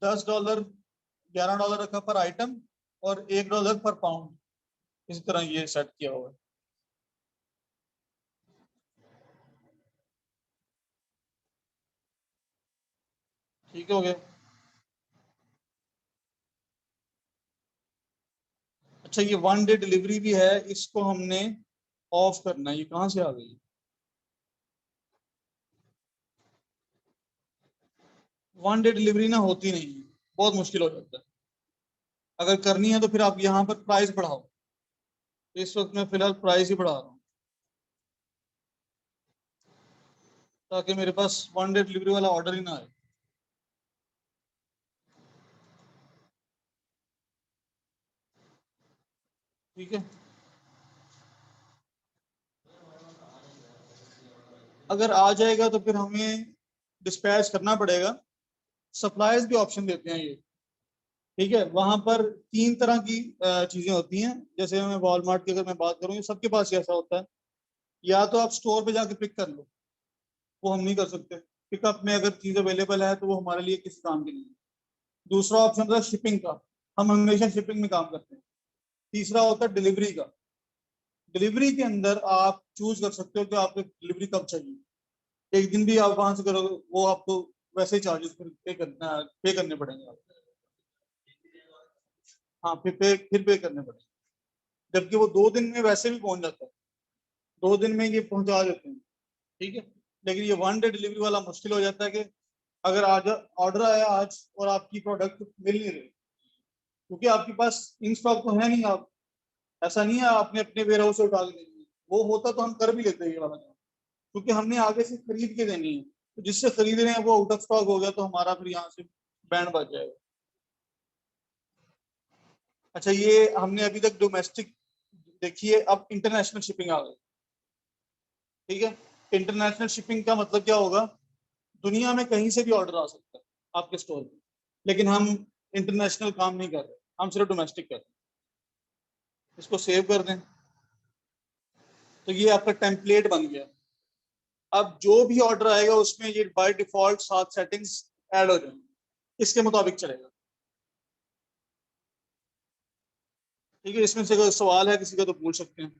$10, $11 रखा पर आइटम और $1 पर पाउंड, इस तरह ये सेट किया हुआ है। ठीक हो गया। अच्छा ये 1 डे डिलीवरी भी है, इसको हमने ऑफ करना है। ये कहाँ से आ गई? 1 डे डिलीवरी ना होती नहीं है, बहुत मुश्किल हो जाता है। अगर करनी है तो फिर आप यहाँ पर प्राइस बढ़ाओ। इस वक्त मैं फिलहाल प्राइस ही बढ़ा रहा हूँ ताकि मेरे पास 1 डे डिलीवरी वाला ऑर्डर ही ना आए। ठीक है, अगर आ जाएगा तो फिर हमें डिस्पैच करना पड़ेगा। सप्लायर्स भी ऑप्शन देते हैं ये। ठीक है, वहां पर 3 तरह की चीजें होती हैं। जैसे मैं वॉलमार्ट की अगर मैं बात करूँ, सबके पास ऐसा होता है, या तो आप स्टोर पे जाके पिक कर लो, वो हम नहीं कर सकते। पिकअप में अगर चीज अवेलेबल है तो वो हमारे लिए किसी काम की नहीं है। दूसरा ऑप्शन होता है शिपिंग का, हम हमेशा शिपिंग में काम करते हैं। तीसरा होता है डिलीवरी का। डिलीवरी के अंदर आप चूज कर सकते हो कि आपको डिलीवरी कब चाहिए। एक दिन भी आप वहां से करोगे वो आपको वैसे ही चार्जेस पे करने पड़ेंगे आपको। हाँ फिर पे करने पड़ेंगे, जबकि वो 2 दिन में वैसे भी पहुंच जाता है, 2 दिन में ये पहुंचा देते हैं। ठीक है, लेकिन ये 1 डे डिलीवरी वाला मुश्किल हो जाता है कि अगर आज ऑर्डर आया आज और आपकी प्रोडक्ट मिल नहीं रही, क्योंकि आपके पास इन स्टॉक तो है नहीं। आप ऐसा नहीं है आपने अपने वेयर हाउस से उठा के देनी है, वो होता तो हम कर भी लेते हैं ये वाला काम, क्योंकि हमने आगे से खरीद के देनी है। तो जिससे खरीद रहे हैं वो आउट ऑफ स्टॉक हो गया तो हमारा फिर यहाँ से बैंड बच जाएगा। अच्छा ये हमने अभी तक डोमेस्टिक देखी है, अब इंटरनेशनल शिपिंग आ गई। ठीक है, इंटरनेशनल शिपिंग का मतलब क्या होगा? दुनिया में कहीं से भी ऑर्डर आ सकता है आपके स्टोर पे, लेकिन हम इंटरनेशनल काम नहीं कर रहे, हम सिर्फ डोमेस्टिक कर रहे हैं। इसको सेव कर दें, तो ये आपका टेम्पलेट बन गया। अब जो भी ऑर्डर आएगा उसमें ये बाय डिफॉल्ट 7 सेटिंग्स ऐड हो जाएंगे, इसके मुताबिक चलेगा। ठीक है, इसमें से कोई सवाल है किसी का तो पूछ सकते हैं।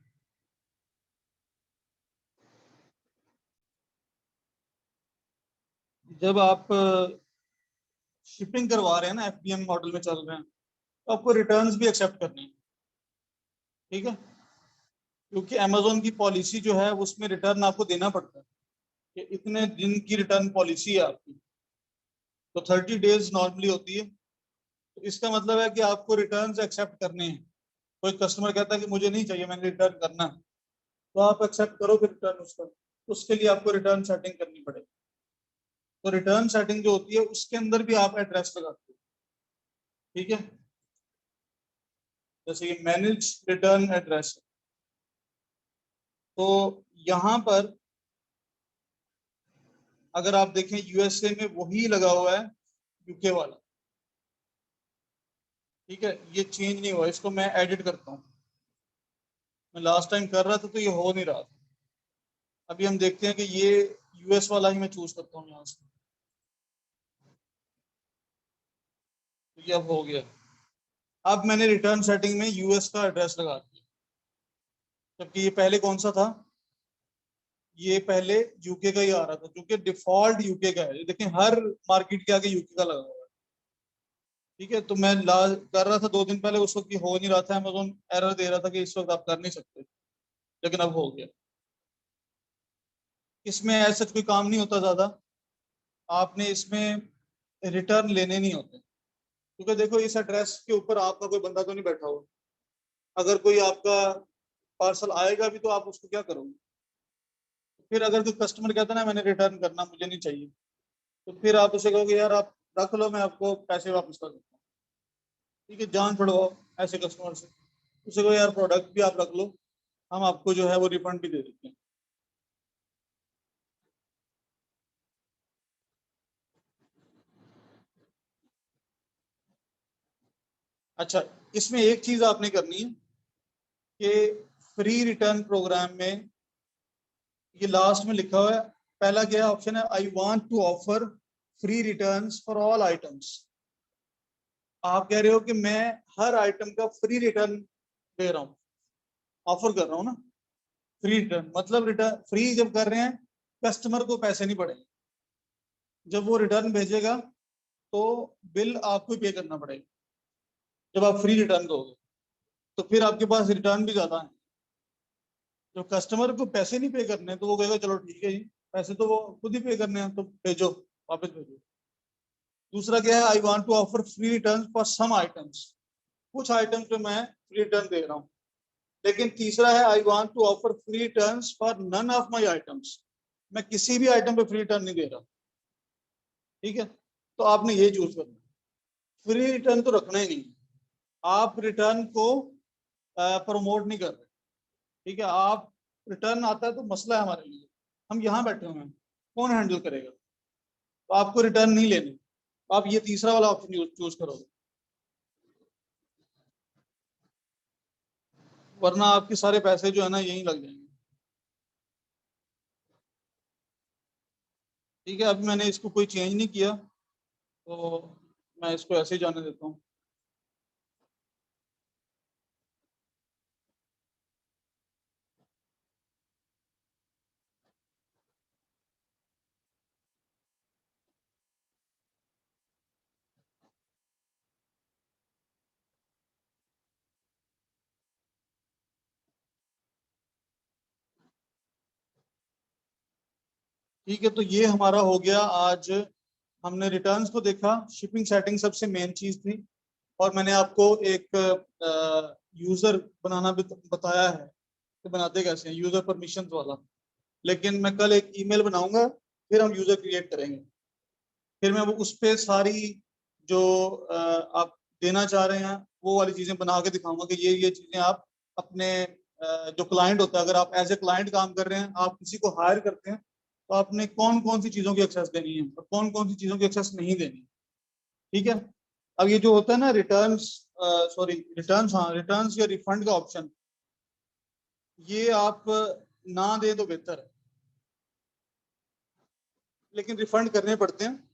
जब आप शिपिंग करवा रहे हैं ना, FBM मॉडल में चल रहे हैं, तो आपको रिटर्न्स भी एक्सेप्ट करनी है। ठीक है, क्योंकि अमेजोन की पॉलिसी जो है उसमें रिटर्न आपको देना पड़ता है कि इतने दिन की रिटर्न पॉलिसी है आपकी, तो 30 डेज नॉर्मली होती है। तो इसका मतलब है कि आपको रिटर्न्स एक्सेप्ट करने हैं। कोई कस्टमर कहता है कि मुझे नहीं चाहिए, मैंने रिटर्न करना है, तो आप एक्सेप्ट करो फिर रिटर्न उसका, उसके लिए आपको रिटर्न सेटिंग करनी पड़ेगी। तो रिटर्न सेटिंग जो होती है उसके अंदर भी आप एड्रेस लगाते हो। ठीक है, जैसे ये मैनेज रिटर्न एड्रेस, तो यहाँ पर अगर आप देखें USA में वही लगा हुआ है, UK वाला। ठीक है, ये चेंज नहीं हुआ, इसको मैं एडिट करता हूँ। मैं लास्ट टाइम कर रहा था तो ये हो नहीं रहा था। अभी हम देखते हैं कि ये US वाला ही मैं चूज करता हूँ यहाँ से, तो ये अब हो गया। अब मैंने रिटर्न सेटिंग में US का एड्रेस लगा दिया, जबकि ये पहले कौन सा था? ये पहले UK का ही आ रहा था, क्योंकि डिफॉल्ट UK का है। देखिए हर मार्केट के आगे UK का लगा हुआ है। ठीक है, तो मैं कर रहा था 2 दिन पहले, उस वक्त ये हो नहीं रहा था, अमेज़न एरर दे रहा था कि इस वक्त आप कर नहीं सकते, लेकिन अब हो गया। इसमें ऐसा कोई काम नहीं होता ज्यादा, आपने इसमें रिटर्न लेने नहीं होते, क्योंकि देखो इस एड्रेस के ऊपर आपका कोई बंदा तो नहीं बैठा हुआ। अगर कोई आपका पार्सल आएगा भी तो आप उसको क्या करोगे? फिर अगर कोई कस्टमर कहता है ना मैंने रिटर्न करना, मुझे नहीं चाहिए, तो फिर आप उसे कहोगे यार आप रख लो, मैं आपको पैसे वापस कर देता हूँ। ठीक है, जान छुड़वाओ ऐसे कस्टमर से, उसे कहो यार प्रोडक्ट भी आप रख लो, हम आपको जो है वो रिफंड भी दे देते हैं। अच्छा, इसमें एक चीज आपने करनी है कि फ्री रिटर्न प्रोग्राम में ये लास्ट में लिखा हुआ है, पहला क्या ऑप्शन है, I want to offer free returns for all items. आप कह रहे हो कि मैं हर आइटम का फ्री रिटर्न दे रहा हूँ, ऑफर कर रहा हूँ ना। फ्री रिटर्न मतलब रिटर्न फ्री जब कर रहे हैं, कस्टमर को पैसे नहीं पड़ेंगे। जब वो रिटर्न भेजेगा तो बिल आपको पे करना पड़ेगा जब आप फ्री रिटर्न दोगे, तो फिर आपके पास रिटर्न भी ज्यादा है। जो कस्टमर को पैसे नहीं पे करने तो वो कहेगा चलो ठीक है जी, पैसे तो वो खुद ही पे करने हैं तो भेजो, वापस भेजो। दूसरा क्या है, I want to offer free return for some items, कुछ आइटम्स पे मैं फ्री रिटर्न दे रहा हूँ। लेकिन तीसरा है, I want to offer free returns for none of my items, मैं किसी भी आइटम पे फ्री रिटर्न नहीं दे रहा। ठीक है, तो आपने ये चूज करना, फ्री रिटर्न तो रखना ही नहीं। आप रिटर्न को प्रमोट नहीं कर रहे। ठीक है, आप रिटर्न आता है तो मसला है हमारे लिए, हम यहाँ बैठे हुए हैं, कौन हैंडल करेगा? तो आपको रिटर्न नहीं लेने, आप ये तीसरा वाला ऑप्शन चूज करोगे, वरना आपके सारे पैसे जो है ना यहीं लग जाएंगे। ठीक है, अभी मैंने इसको कोई चेंज नहीं किया, तो मैं इसको ऐसे ही जाने देता हूँ। ठीक है, तो ये हमारा हो गया आज। हमने रिटर्न्स को देखा, शिपिंग सेटिंग सबसे मेन चीज थी, और मैंने आपको एक यूजर बनाना भी बताया है कि बनाते कैसे हैं, यूजर परमिशन वाला। लेकिन मैं कल एक ईमेल बनाऊंगा, फिर हम यूजर क्रिएट करेंगे, फिर मैं वो उस पर सारी जो आप देना चाह रहे हैं वो वाली चीजें बना के दिखाऊंगा कि ये चीजें आप अपने जो क्लाइंट होता है, अगर आप एज ए क्लाइंट काम कर रहे हैं, आप किसी को हायर करते हैं, तो आपने कौन कौन सी चीजों की एक्सेस देनी है और कौन कौन सी चीजों की एक्सेस नहीं देनी है। ठीक है, अब ये जो होता है ना रिटर्न्स, सॉरी रिटर्न्स, हाँ रिटर्न्स या रिफंड का ऑप्शन, ये आप ना दें तो बेहतर है, लेकिन रिफंड करने पड़ते हैं।